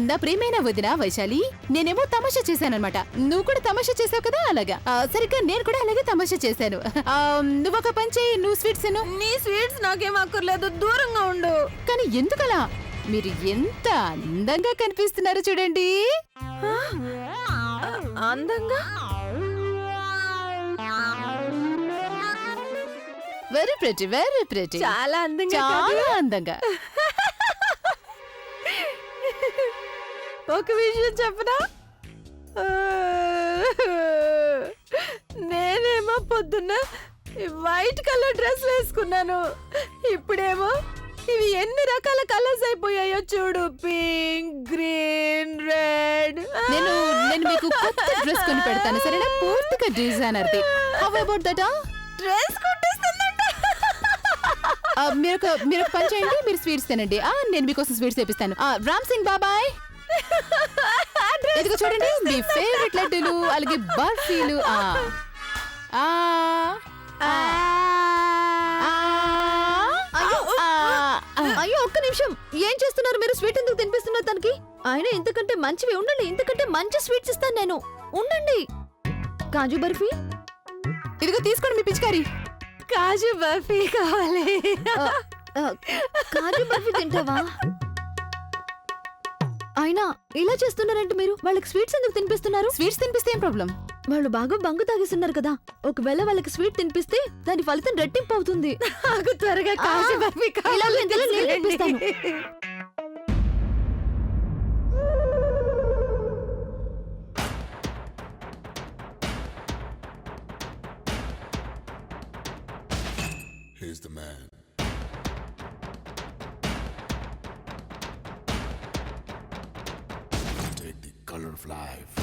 నా ప్రియమైన వదిన వైశాలి, నేనేమో తమాషా చేశానన్నమాట. నువ్వు కూడా తమాషా చేసావు కదా, అలాగా. సరిగ్గా నేను కూడా అలాగే తమాషా చేశాను. నువ్వు ఒక పని చేయి, నువ్వు స్వీట్స్ తిను. నీ స్వీట్స్ నాకేం అక్కర్లేదు, దూరంగా ఉండు. కానీ ఎందుకలా? మీరు ఎంత అందంగా కనిపిస్తున్నారు చూడండి. అందంగా? Very pretty, very pretty. చాలా అందంగా, చాలా అందంగా. ఒక విషయం చెప్పనా? నేనేమో పొద్దున్న వైట్ కలర్ డ్రెస్ వేసుకున్నాను, ఇప్పుడేమో ఇవి ఎన్ని రకాల కలర్స్ అయిపోయాయో చూడు. Pink, green, red. నేను మీకు కొత్త డ్రెస్ కొని పెడతాను, సరేనా? పూర్తిగా డిజైనర్ది. How about that? డ్రెస్ కుట్టిస్తుందంట. మీరు ఒక పని చేయండి, మీరు స్వీట్స్ తినండి. నేను మీకోసం స్వీట్స్ తెప్పిస్తాను. రామ్ సింగ్ బాబాయ్, ఇదిగో చూడండి మీ ఫేవరెట్ లడ్డూలు, అలాగే బర్ఫీలు. అయ్యో ఒక్క నిమిషం, ఏం చేస్తున్నారు మీరు? స్వీట్ ఎందుకు తినిపిస్తున్నారు తనకి? ఆయన ఇంతకంటే మంచివి ఉండండి, ఇంతకంటే మంచి స్వీట్స్ ఇస్తాను నేను, ఉండండి. కాజు బర్ఫీ ఇదిగో తీసుకోండి మీ పిచికారి. కాజు బర్ఫీ కావాలి. కాజు బర్ఫీ తింటావా? అయినా ఇలా చేస్తున్నారంటే మీరు వాళ్ళకి స్వీట్స్ ఎందుకు తినిపిస్తున్నారు? స్వీట్స్ తినిపిస్తే ఏం ప్రాబ్లం? వాళ్ళు బాగా బంగు తాగిస్తున్నారు కదా, ఒకవేళ వాళ్ళకి స్వీట్ తినిపిస్తే దాని ఫలితం రెట్టింపు అవుతుంది. నాకు త్వరగా కాజు barfi తినిపిస్తాను. Here's the man. Take the color of life.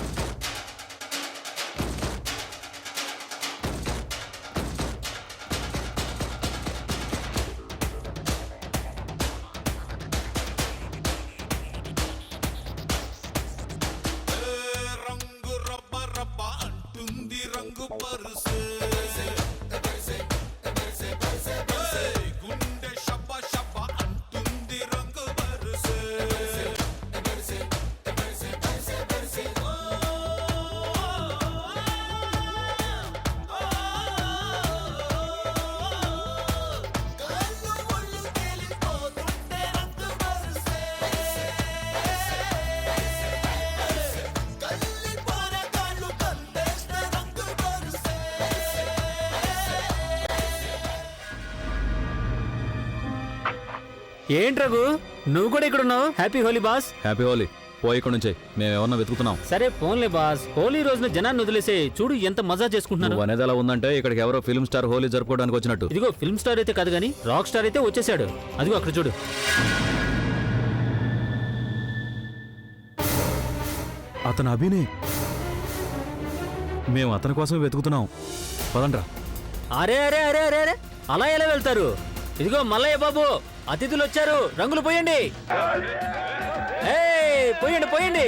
Rangu rabba rabba antundi rangu parse. ఏంటి రఘు, నువ్వు కూడా ఇక్కడ ఉన్నావు? Happy Holi boss. Happy Holi. పోయి ఇక్కడ నుంచే, మేమేమన్నా వెతుకుతున్నాం. సరే ఫోన్లే బాస్, హోలీ రోజున జనాన్ని వదిలేసే, చూడు ఎంత మజా చేసుకుంటున్నారు. అనేది ఎలా ఉందంటే ఇక్కడికి ఎవరో ఫిల్మ్ స్టార్ హోలీ జరుపుకోవడానికి వచ్చినట్టు. ఇదిగో ఫిల్మ్ స్టార్ అయితే కాదు గానీ రాక్ స్టార్ అయితే వచ్చేసాడు. అదిగో అక్కడ చూడు. అతను అభినే. మేము అతని కోసం వెతుకుతున్నాం. పదండ్రా. అరే అరే అరే అరే అరే, అలా ఎలా వెళ్తారు? ఇదిగో మల్లయ్య బాబు, అతిథులు వచ్చారు, రంగులు పోయండి. పోయండి పోయండి.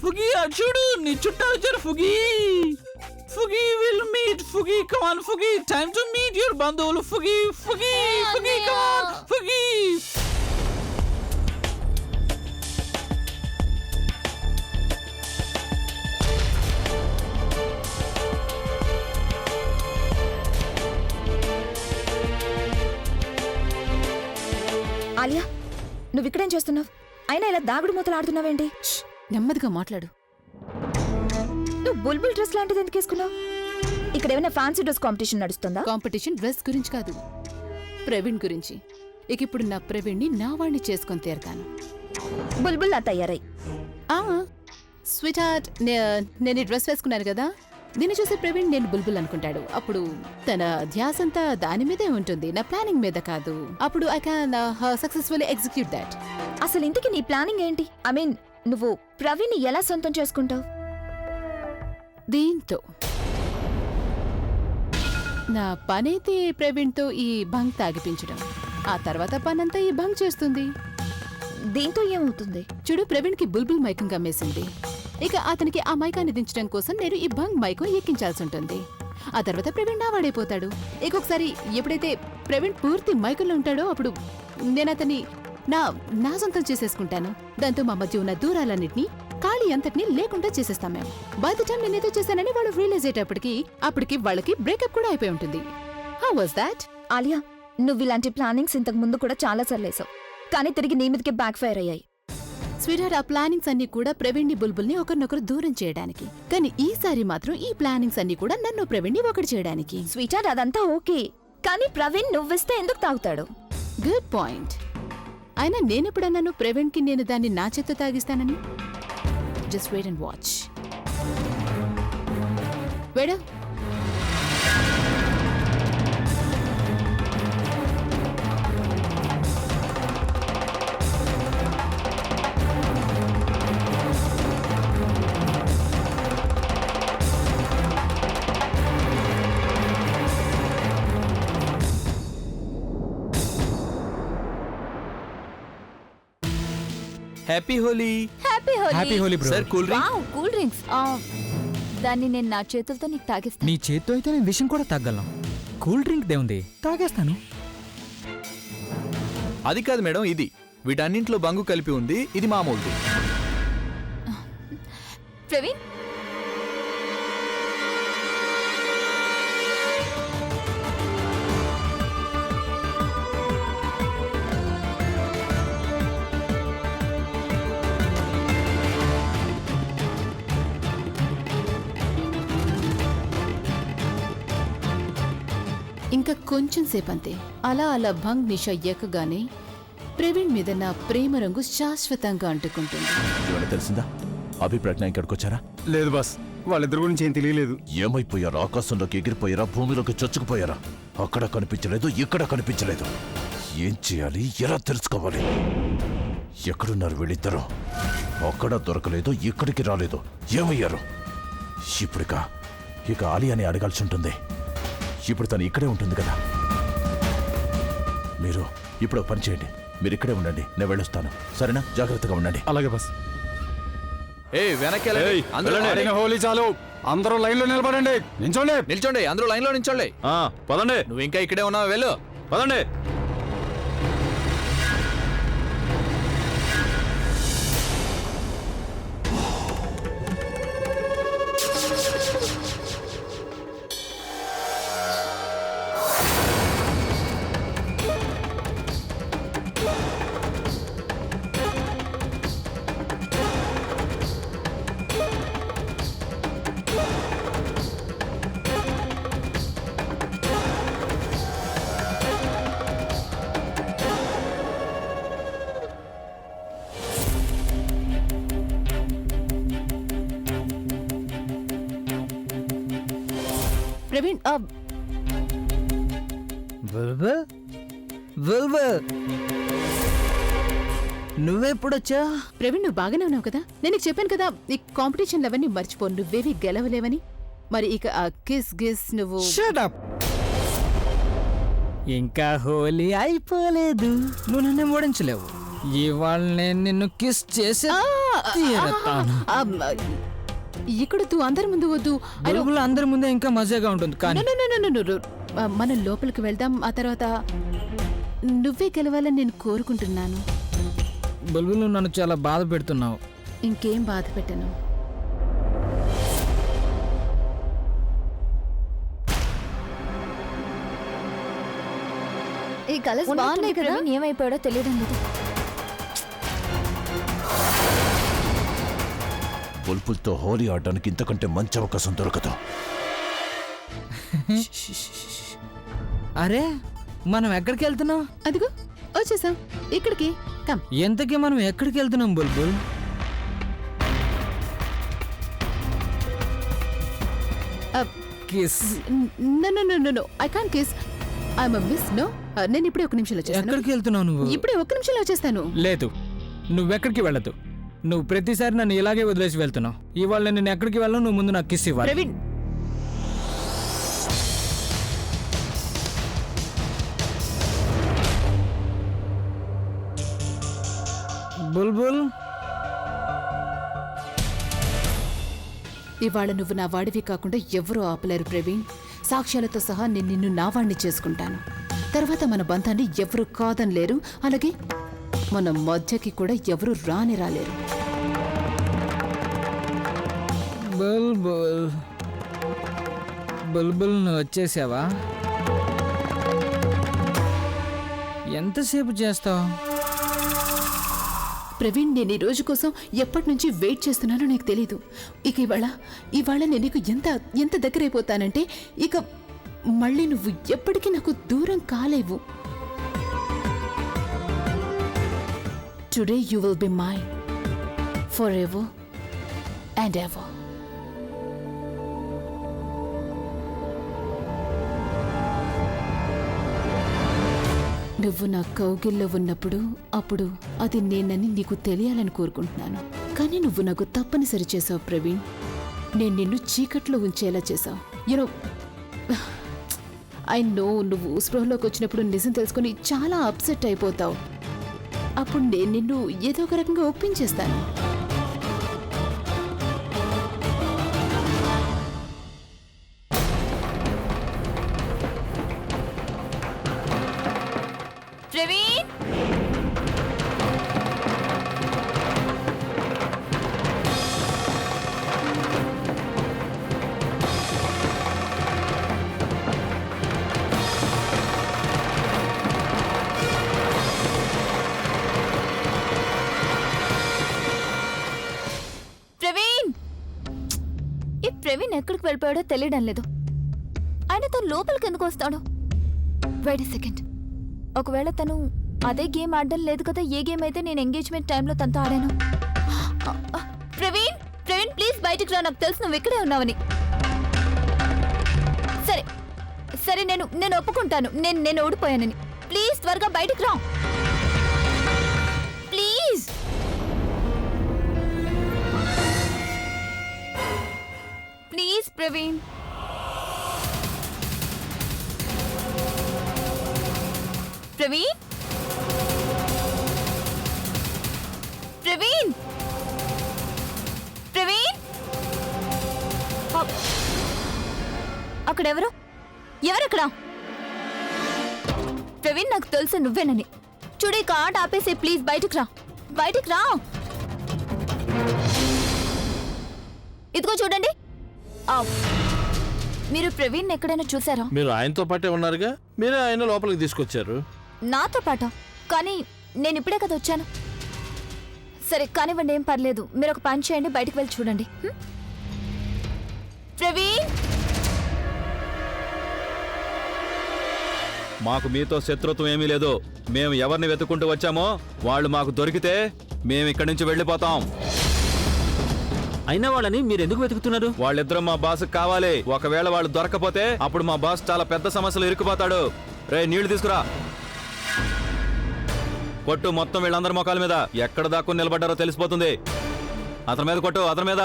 ఫుగీ చూడు, నీ చుట్టాలు వచ్చారు. Fugee will meet. Fugee come on Fugee, time to meet your బంధువులు. Fugee come on Fugee. Alia, నువ్వు ఇక్కడేం చేస్తున్నావు? అయినా ఇలా దాగుడు మూతలు ఆడుతున్నావేంటి? నెమ్మదిగా మాట్లాడు. నువ్వు బుల్బుల్ డ్రెస్ లాంటిది ఎందుకు వేసుకున్నావు? ఇక్కడ ఏమైనా ఫ్యాన్సీ డ్రెస్ కాంపిటీషన్ నడుస్తుందా? కాంపిటీషన్ డ్రెస్ గురించి కాదు, ప్రవీణ్ గురించి. ఇప్పుడు నా ప్రవీణ్ని నా వాణ్ణి చేసుకొని తీరతాను. బుల్బుల్ లా తయారై. స్వీట్ హార్ట్, నేను డ్రెస్ వేసుకున్నాను కదా, దీన్ని చూసి ప్రవీణ్ నేను బుల్బుల్ అనుకుంటాడు. అప్పుడు తన ధ్యాసంతా దాని మీదే ఉంటుంది, నా ప్లానింగ్ మీద కాదు. అప్పుడు I can successfully execute that. అసలు ఇంతకీ నీ ప్లానింగ్ ఏంటి? ఐ మీన్, నువ్వు ప్రవీణ్ ని ఎలా సొంతం చేసుకుంటావు? దీంతో నా పనైతే ప్రవీణ్తో ఈ భంగ్ తాగిపించడం, ఆ తర్వాత పనంతా ఈ భంగ్ చేస్తుంది. దీంతో ఏమవుతుంది? చూడు, ప్రవీణ్కి బుల్బుల్ మైకంగా అమ్మేసింది. ఇక అతనికి ఆ మైకాన్ని దించడం కోసం నేను ఈ బంగ్ మైకు ఎక్కించాల్సి ఉంటుంది. ఆ తర్వాత ప్రవీణ్ నా వాడైపోతాడు. ఇంకొకసారి ఎప్పుడైతే ప్రవీణ్ పూర్తి మైకుల్లో ఉంటాడో అప్పుడు నేను అతన్ని నా సొంతం చేసేసుకుంటాను. దాంతో మా మధ్య ఉన్న దూరాలన్నింటినీ ఖాళీ అంతటినీ లేకుండా చేసేస్తాం మేము. బై ద టైం నేనేదో చేశానని వాళ్ళు రియలైజ్ అయ్యేటప్పటికి వాళ్ళకి బ్రేకప్ కూడా అయిపోయి ఉంటుంది. How was that? ఆలియా, నువ్వు ఇలాంటి ప్లానింగ్స్ ఇంతకు ముందు కూడా చాలా సార్లేసావు, కానీ తిరిగి నీ మీదకి బ్యాక్ ఫైర్ అయ్యాయి. స్వీటర్, ఆ ప్లానింగ్స్ అన్ని కూడా ప్రవీణ్ ని బుల్బుల్ని ఒకరినొకరు దూరం చేయడానికి. కానీ ఈసారి మాత్రం ఈ ప్లానింగ్స్ అన్ని కూడా నన్ను ప్రవీణ్ ని ఒకటి చేయడానికి. స్వీటర్, అదంతా ఓకే, కానీ ప్రవీణ్ నువ్విస్తే ఎందుకు తాగుతాడు? Good point. అయినా నేనెప్పుడన్నాను ప్రవీణ్ కి నేను దాన్ని నా చేత్తో తాగిస్తానని? Just wait and watch. వేడా happy Holi. Happy Holi sir cool drink. Wow, cool drinks. దాన్ని నేను నా చేతులతో నీకు తాగిస్తాను. నీ చేత్తో అయితే నేను విషయం కూడా తాగలను. Cool drink దేవుంది, తాగేస్తాను. అది కాదు మేడం, ఇది వీటన్నింటిలో బంగు కలిపి ఉంది, ఇది మామూలుది. ప్రవీణ్, ఇంకా కొంచెం సేపంతే. అలా భంగ్ నిషా ఎక్కగానే ప్రవీణ్ మీద నా ప్రేమ రంగు శాశ్వతంగా అంటుకుంటుంది. ఏమైనా తెలిసిందా? అభిప్రాజ్ఞ ఇక్కడికి వచ్చారా? లేదు బాస్, వాళ్ళిద్దరి గురించి ఏం తెలియలేదు. ఏమైపోయారా? ఆకాశంలోకి ఎగిరిపోయారా? భూమిలోకి చొచ్చుకుపోయారా? అక్కడ కనిపించలేదు, ఇక్కడ కనిపించలేదు. ఏం చేయాలి? ఎలా తెలుసుకోవాలి? ఎక్కడున్నారు వీళ్ళిద్దరూ? అక్కడ దొరకలేదు, ఇక్కడికి రాలేదు. ఏమయ్యారు? ఇక ఆలియాని అడగాల్సి ఉంటుంది. ఇప్పుడు తను ఇక్కడే ఉంటుంది కదా. మీరు ఇప్పుడు పని చేయండి, మీరు ఇక్కడే ఉండండి, నేను వెళ్ళొస్తాను. సరేనా? జాగ్రత్తగా ఉండండి. అలాగే బాస్. వెనక్కి వెళ్ళండి. అందరూ ఆడిన హోలీ చాలు, అందరూ లైన్ లో నిలబడండి. నిల్చోండి, అందరూ లైన్ లో నిల్చోండి. పదండి నువ్వు ఇంకా ఇక్కడే ఉన్నావు, వెళ్ళు. పదండి. ప్రవీణ్, నువ్వెప్పుడొచ్చా? ప్రవీణ్ నువ్వు బాగానే ఉన్నావు కదా? నేను నీకు చెప్పాను కదా ఈ కాంపిటీషన్లు అవన్నీ మర్చిపో, నువ్వేవి గెలవలేవని. మరి ఇక ఆ కిస్ గిస్ నువ్వు Shut up. ఇంకా హోలీ అయిపోలేదు, నువ్వు నన్ను ఓడించలేవు. ఇవాళ నేను నిన్ను కిస్ చేసి తీరతాను. ఇక్కడ తూ అందరి ముందు వద్దు. బుల్బుల్ అందరి ముందే ఇంకా మజాగా ఉంటుంది, కానీ మనం లోపలికి వెళ్దాం. ఆ తర్వాత నువ్వే గెలవాలని నేను కోరుకుంటున్నాను. బుల్బుల్ నువ్వు నన్ను చాలా బాధ పెడుతున్నావు. ఇంకేం బాధ పెట్టను. ఈ కలర్స్ బాగున్నాయి కదా, ఏమైపోయాడో తెలియడం లేదు. బుల్బుల్తో హోలీ ఆడడానికి ఇంతకంటే మంచి అవకాశం దొరకదు. అరే, మనం ఎక్కడికి వెళ్తున్నాం? అదిగో వచ్చేసాం ఇక్కడికి. కమ్. ఎంతకీ మనం ఎక్కడికి వెళ్తున్నాం Bulbul? Kiss. No I can't kiss. I'm a miss. No, నేను ఇప్పుడే ఒక నిమిషంలో వచ్చేస్తాను. ఎక్కడికి వెళ్తున్నావు నువ్వు? ఇప్పుడే ఒక నిమిషంలో వచ్చేస్తాను. లేదు, నువ్వెక్కడికి వెళ్ళదు. నువ్వు ప్రతిసారి నన్ను ఇలాగే వదిలేసి వెళ్తున్నావు. ఇవాళ నేను ఎక్కడికి వెళ్ళను, నువ్వు ముందు నాకు కిస్ ఇవ్వాలి. ప్రవీణ్, బుల్బుల్ ఇవాళ నువ్వు నా వాడివి కాకుండా ఎవరూ ఆపలేరు ప్రవీణ్. సాక్ష్యాలతో సహా నేను నిన్ను నా వాడిని చేసుకుంటాను. తర్వాత మన బంధాన్ని ఎవరు కాదనలేరు, అలాగే మన మధ్యకి కూడా ఎవరు రాలేరు. బుల్బుల్ బుల్బుల్ నువ్వు వచ్చేసావా? ఎంతసేపు చేస్తావు? ప్రవీణ్, నేను ఈ రోజు కోసం ఎప్పటి నుంచి వెయిట్ చేస్తున్నానో నాకు తెలీదు. ఇక ఇవాళ నేను నీకు ఎంత దగ్గరైపోతానంటే ఇక మళ్ళీ నువ్వు ఎప్పటికీ నాకు దూరం కాలేవు. Today you will be mine forever and ever. నువ్వు నా కౌగిల్లో ఉన్నప్పుడు అప్పుడు అది నేనని నీకు తెలియాలని కోరుకుంటున్నాను. కానీ నువ్వు నాకు తప్పనిసరి చేసావు ప్రవీణ్. నేను నిన్ను చీకట్లో ఉంచేలా చేసావు. యూనో, ఐ నో నువ్వు స్పృహలోకి వచ్చినప్పుడు నిజం తెలుసుకుని చాలా అప్సెట్ అయిపోతావు. అప్పుడు నేను నిన్ను ఏదో ఒక రకంగా ఒప్పించేస్తాను. ప్రవీణ్, ప్రవీణ్, ఈ ప్రవీణ్ ఎక్కడికి వెళ్ళిపోయాడో తెలియడం లేదు. ఆయన తను లోపలికి ఎందుకు వస్తాడు? వెయిట్ సెకండ్, ఒకవేళ తను అదే గేమ్ ఆడడం లేదు కదా, ఏ గేమ్ అయితే నేను ఎంగేజ్మెంట్ టైంలో తనతో ఆడాను. ప్రవీణ్ ప్రవీణ్ ప్లీజ్ బయటికి రా, నాకు తెలుసు నువ్వు ఇక్కడే ఉన్నావని. సరే సరే, నేను ఒప్పుకుంటాను, నేను ఓడిపోయానని. ప్లీజ్ త్వరగా బయటికి రా ప్లీజ్. ప్లీజ్ ప్రవీణ్. ప్రవీణ్ ప్రవీణ్ ప్రవీణ్, అక్కడెవరు? ఎవరక్కడ? ప్రవీణ్, నాకు తెలుసు నువ్వేనని. చూడు, ఇక ఆట ఆపేసే, ప్లీజ్ బయటికి రా, బయటికి రా. ఇదిగో చూడండి, మీరు ప్రవీణ్ ఎక్కడైనా చూసారా? మీరు ఆయనతో పాటే ఉన్నారుగా, మీరే ఆయన లోపలికి తీసుకొచ్చారు. నాతో పాట? కానీ నేను ఇప్పుడే కదా వచ్చాను. సరే కానివ్వండి, ఏం పర్లేదు. మీరు ఒక పని చేయండి, బయటికి వెళ్ళి చూడండి. ప్రవీణ్, మాకు మీతో శత్రుత్వం ఏమీ లేదు. మేము ఎవరిని వెతుక్కుంటూ వచ్చామో వాళ్ళు మాకు దొరికితే మేము ఇక్కడి నుంచి వెళ్ళిపోతాం. అయినా వాళ్ళని మీరు ఎందుకు వెతుకుతున్నారు? వాళ్ళిద్దరూ మా బాస్ కావాలి. ఒకవేళ వాళ్ళు దొరకపోతే అప్పుడు మా బాస్ చాలా పెద్ద సమస్యలు ఇరుక్కుపోతాడు. రే, నీళ్లు తీసుకురా. కొట్టు మొత్తం వీళ్ళందరి మొఖాల మీద. ఎక్కడ దాక్కుని నిలబడ్డారో తెలిసిపోతుంది. అతని మీద కొట్టు, అతని మీద.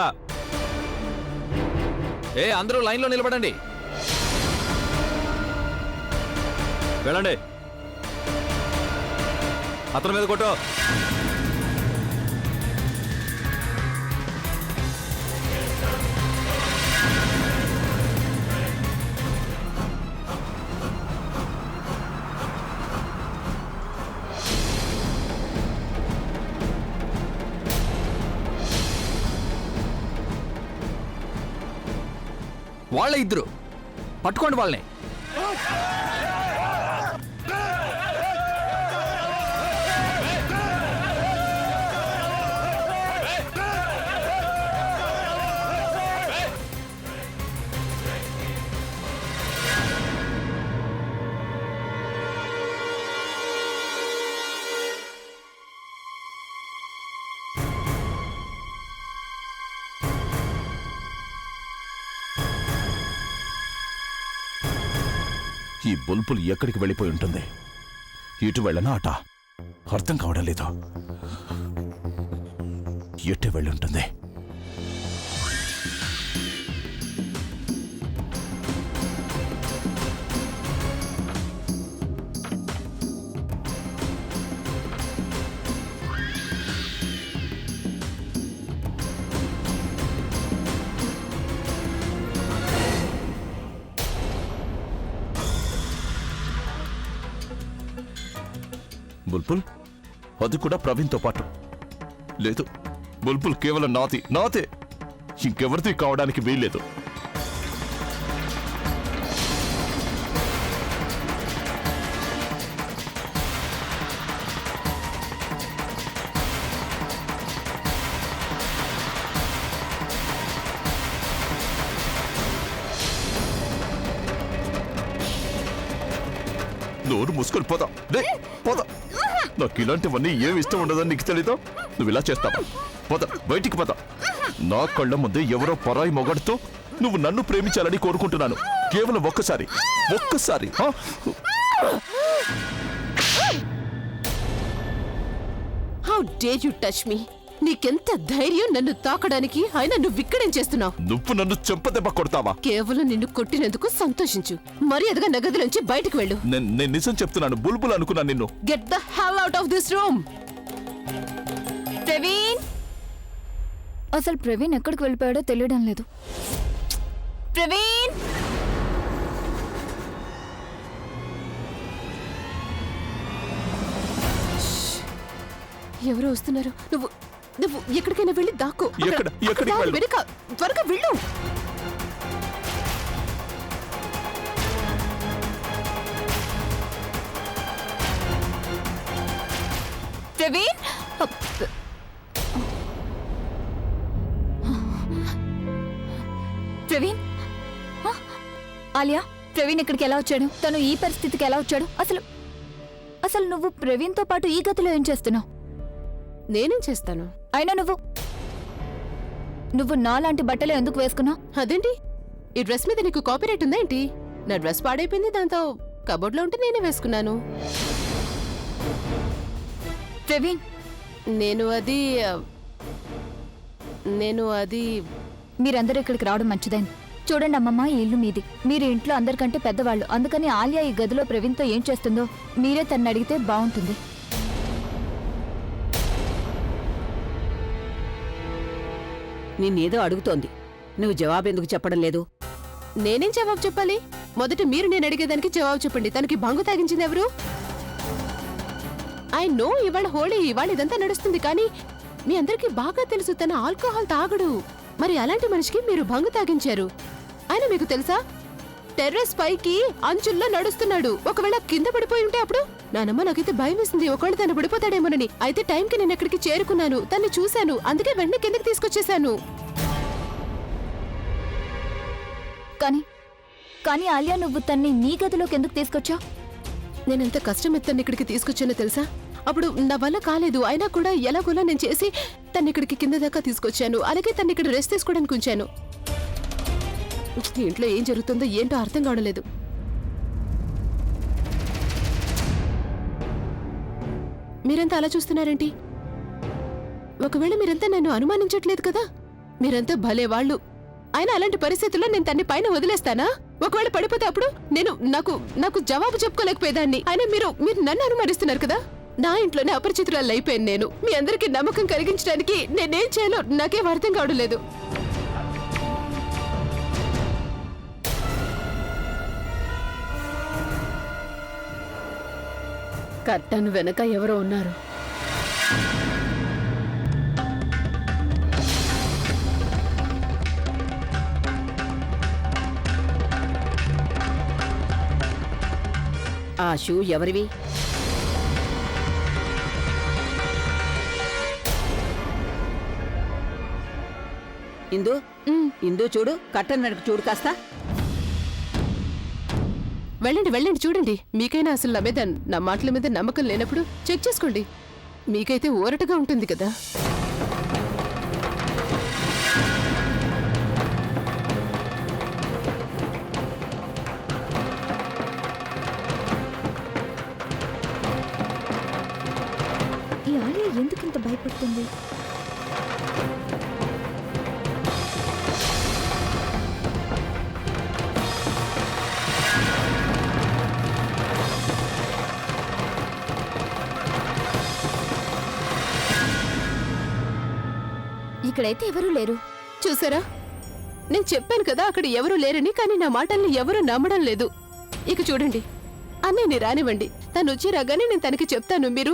అందరూ లైన్లో నిలబడండి. వెళ్ళండి, అతని మీద కొట్టు. వాళ్ళ ఇద్దరు పట్టుకోండి వాళ్ళని. ఈ బుల్బుల్ ఎక్కడికి వెళ్ళిపోయి ఉంటుంది? ఇటు వెళ్ళనా అట అర్థం కావడం లేదు. ఎట్టే వెళ్ళి ఉంటుంది? బుల్బుల్ అది కూడా ప్రవీణ్తో పాటు. లేదు, బుల్బుల్ కేవలం నాదే, ఇంకెవరిది కావడానికి వీల్లేదు. నోరు మూసుకొని పోతా, పోతా. నాకు ఇలాంటివన్నీ ఏమి ఇష్టం ఉండదని నీకు తెలీదా? నువ్వు ఇలా చేస్తావా? పోతా, బయటికి పోతా. నా కళ్ళ ముందే ఎవరో పరాయి మొగడుతో నువ్వు నన్ను ప్రేమించాలని కోరుకుంటున్నాను. కేవలం ఒక్కసారి. How dare you touch me? నీకెంత ధైర్యం నన్ను తాకడానికి? అయినా నువ్వు ఇక్కడేం చేస్తున్నావు? నువ్వు నన్ను చెంపదెబ్బ కొడతావా? కేవలం నిన్ను కొట్టినందుకు సంతోషించు. మర్యాదగా నగదిలోంచి బయటకు వెళ్ళు. నేను నిజం చెప్తున్నాను, బుల్బుల్ అనుకున్నాను నిన్ను. Get the hell out of this room. Praveen, అసలు ప్రవీణ్ ఎక్కడికి వెళ్ళిపోయాడో తెలియడం లేదు. ప్రవీణ్, ఎవరో వస్తున్నారు. నువ్వు ఎక్కడికైనా వెళ్ళి దాక్కో. ఎక్కడికి వెళ్ళు? వెనుక త్వరగా వెళ్ళు. ప్రవీణ్, ప్రవీణ్, ఆలియా, ప్రవీణ్ ఇక్కడికి ఎలా వచ్చాడు? తను ఈ పరిస్థితికి ఎలా వచ్చాడు? అసలు నువ్వు ప్రవీణ్తో పాటు ఈ గదిలో ఏం చేస్తున్నావు? నేనేం చేస్తాను? అయినా నువ్వు నాలాంటి బట్టలు ఎందుకు వేసుకున్నావు? అదేంటి, ఈ డ్రెస్ మీద నీకు కాపీరైట్ ఉందా ఏంటి? నా డ్రెస్ పాడైపోయింది, దాంతో కబోర్డ్లో ఉంటే నేనే వేసుకున్నాను. ప్రవీణ్, నేను అది మీరందరూ ఇక్కడికి రావడం మంచిదైంది. చూడండి అమ్మమ్మ, ఈ ఇల్లు మీది. మీరు ఇంట్లో అందరికంటే పెద్దవాళ్ళు. అందుకని ఆలియా ఈ గదిలో ప్రవీణ్తో ఏం చేస్తుందో మీరే తన్ని అడిగితే బాగుంటుంది. నిన్నేదో అడుగుతోంది, నువ్వు జవాబెందుకు చెప్పడం లేదు? నేనేం జవాబు చెప్పాలి? మొదట మీరు నేను అడిగేదానికి జవాబు చెప్పండి. తనకి భంగు తాగించింది ఎవరు? ఐ నో ఇవాళ హోళీ, ఇవాళ ఇదంతా నడుస్తుంది, కానీ మీ అందరికీ బాగా తెలుసు తన ఆల్కహాల్ తాగడు. మరి అలాంటి మనిషికి మీరు భంగు తాగించారు. ఆయన మీకు తెలుసా, టెర్రస్ పైకి అంచుల్లో నడుస్తున్నాడు. ఒకవేళ కింద పడిపోయి ఉంటే అప్పుడు? నానమ్మ, నాకైతే భయం వేసింది, ఒకవేళ తను పడిపోతాడేమోనని. అయితే టైంకి నేను ఎక్కడికి చేరుకున్నాను, తన్ని చూశాను, అందుకే వెంటనే కిందకి తీసుకొచ్చేశాను. కానీ ఆలియా, నువ్వు తన్ని నీ గదిలోకి ఎందుకు తీసుకొచ్చావు? నేనెంత కష్టం తన్ని ఇక్కడికి తీసుకొచ్చానో తెలుసా? అప్పుడు నా వల్ల కాలేదు, అయినా కూడా ఎలాగోలా నేను చేసి తన్ని ఇక్కడికి కింద దాకా తీసుకొచ్చాను. అలాగే తన్ని ఇక్కడ రెస్ట్ తీసుకోవడానికి ఉంచాను. ఇంట్లో ఏం జరుగుతుందో ఏంటో అర్థం కావడం లేదు. మీరంతా అలా చూస్తున్నారేంటి? ఒకవేళ మీరంతా నన్ను అనుమానించట్లేదు కదా? మీరంతా భలే వాళ్ళు. అయినా అలాంటి పరిస్థితుల్లో నేను తన్ని పైన వదిలేస్తానా? ఒకవేళ పడిపోతే అప్పుడు నాకు జవాబు చెప్పుకోలేకపోయేదాన్ని. అయినా మీరు నన్ను అనుమానిస్తున్నారు కదా? నా ఇంట్లోనే అపరిచితురాలు అయిపోయాను నేను. మీ అందరికీ నమ్మకం కలిగించడానికి నేనేం చేయాలో నాకేం అర్థం కావడం లేదు. కర్టన్ వెనక ఎవరో ఉన్నారు. ఆ షూ ఎవరివి? ఇందు చూడు, కట్టన్ వెనక చూడు కాస్త. వెళ్ళండి చూడండి. మీకైనా అసలు నా మాటల మీద నమ్మకం లేనప్పుడు చెక్ చేసుకోండి. మీకైతే ఊరటగా ఉంటుంది కదా. ఈ ఆలియా ఎందుకు ఇంత భయపడుతుంది? ఇక్కడైతే ఎవరూ లేరు. చూసారా, నేను చెప్పాను కదా అక్కడ ఎవరూ లేరని. కానీ నా మాటల్ని ఎవరూ నమ్మడం లేదు. ఇక చూడండి, అన్నయ్యని రానివ్వండి. తను వచ్చి రాగానే నేను తనకి చెప్తాను. మీరు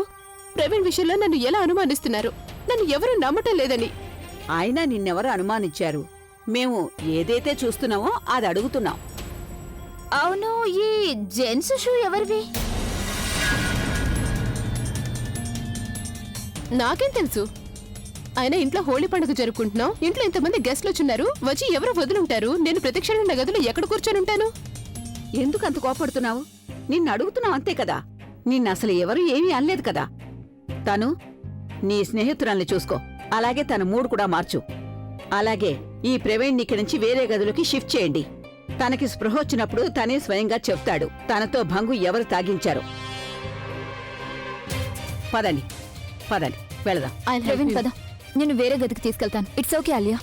ప్రవీణ్ విషయంలో నన్ను ఎలా అనుమానిస్తున్నారు? నన్ను ఎవరూ నమ్మటం లేదని. అయినా నిన్నెవరు అనుమానించారు? మేము ఏదైతే చూస్తున్నామో అది అడుగుతున్నాం. అవును, ఈ జెంట్స్ షూ ఎవరివి? నాకేం తెలుసు? ఆయన ఇంట్లో హోళీ పండుగ జరుపుకుంటున్నాం. ఇంట్లో ఇంతమంది గెస్ట్లు వచ్చున్నారు. వచ్చి ఎవరు వదులుంటారు? నేను ప్రతిక్షణం నా గదిలో ఎక్కడ కూర్చొని ఉంటాను? ఎందుకు అంత కోపడుతున్నావు? నిన్ను అడుగుతున్నావు అంతే కదా. నిన్నసలు ఎవరు ఏమీ అనలేదు కదా. తను నీ స్నేహితురాల్ని చూసుకో. అలాగే తన మూడు కూడా మార్చు. అలాగే ఈ ప్రవీణ్ ఇక్కడి నుంచి వేరే గదిలోకి షిఫ్ట్ చేయండి. తనకి స్పృహ వచ్చినప్పుడు తనే స్వయంగా చెప్తాడు తనతో భంగు ఎవరు తాగించారు. పదండి పదండి వెళదాం. ప్రవీణ్ పద, నేను వేరే గదికి తీసుకెళ్తాను. It's okay Alia.